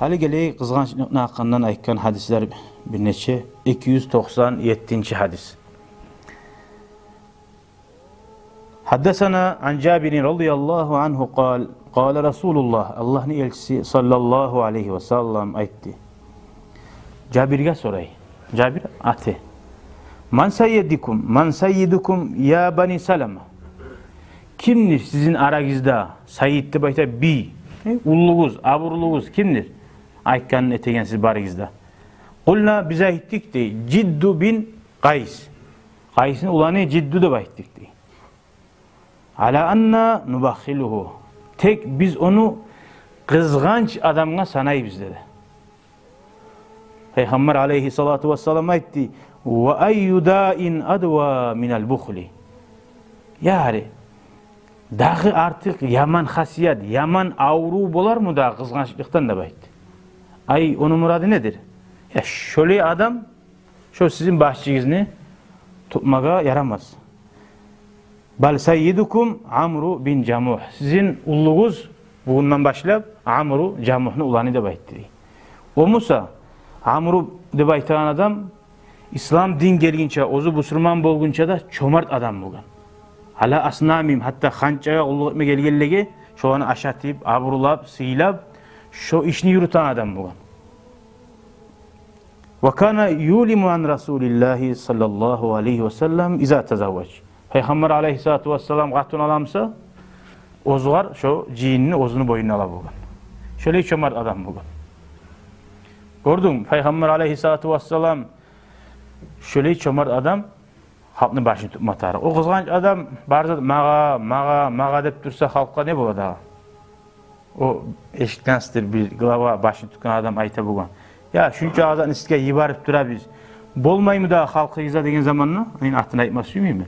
Hali geley kızgançlık hakkından aytkan hadisler bir neçe. 297. hadis. Haddesana an Cabir radıyallahu anhu قال Resulullah, Allah'ın elçisi sallallahu aleyhi ve sellem aytti. Cabir'e soray. Cabir ate. Man sayyidukum ya bani Salama. Kimdir sizin aranızda? Sayyid'de bayta bi. Ulluğuz, aburluğuz kimdir? Aykanın etegen siz barınızda. Kulna bize ayttik de Ciddu bin Qays. Qays'ın ulanı Ciddu da bayttik de. Ala anna nubakhiluhu. Tek biz onu kızganç adamına sanayız dedi. Peygamber aleyhissalatu vesselam aytti. Ve eyyudâin adva minel bukhli. Yani dahi artık yaman hasiyat, yaman avru bolar mı da kızgançlıktan da bayt. Ay onun muradı nedir? Ya şöyle adam, şu sizin bahçenizi tutmaga yaramaz. Bal sayyidukum Amru bin Camuh. Sizin ulluğuz bugünden başlayıp Amru Camuh'nu ulanı da bayttı. O Musa Amru de baytan adam İslam din gelgince, ozu busurman bolgunca da çomart adam bulgan. Hala asnamim hatta hançaya ulluğ etme gelgellege şu an aşatip, avrulap, sıyılap şu işini yürüten adam bulgan. Ve kana yulimu an Resulillahi sallallahu aleyhi ve sellem iza tezavvac. Peygamber aleyhissalatu vesselam katun alamsa ozgar şu ciğinini ozunu boyununa ala bulgan. Şöyle çomart adam bulgan. Gördün Peygamber aleyhissalatu vesselam şöyle çomart adam halkını başını tutmatar. O kızganç adam barzı mağa dep dursa halkka ne болады ağa? O eşitkansıdır bir glava başını tutkan adam ayta bulgan. Ya şunca ağzdan iske yibarıp dura biz. Bolmay mı da halkıyıza degen zamanla? Ayın atını aytmaz suymayım ben.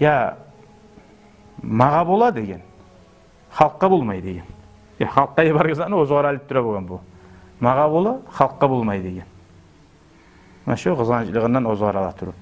Ya mağa bola degen. Halkka bulmay degen. Ya halkka yibargızanı o zor alıp dura bulgan bu. Mağa bola halkka bulmay degen. Şu kızgançlığından o zor ala turup.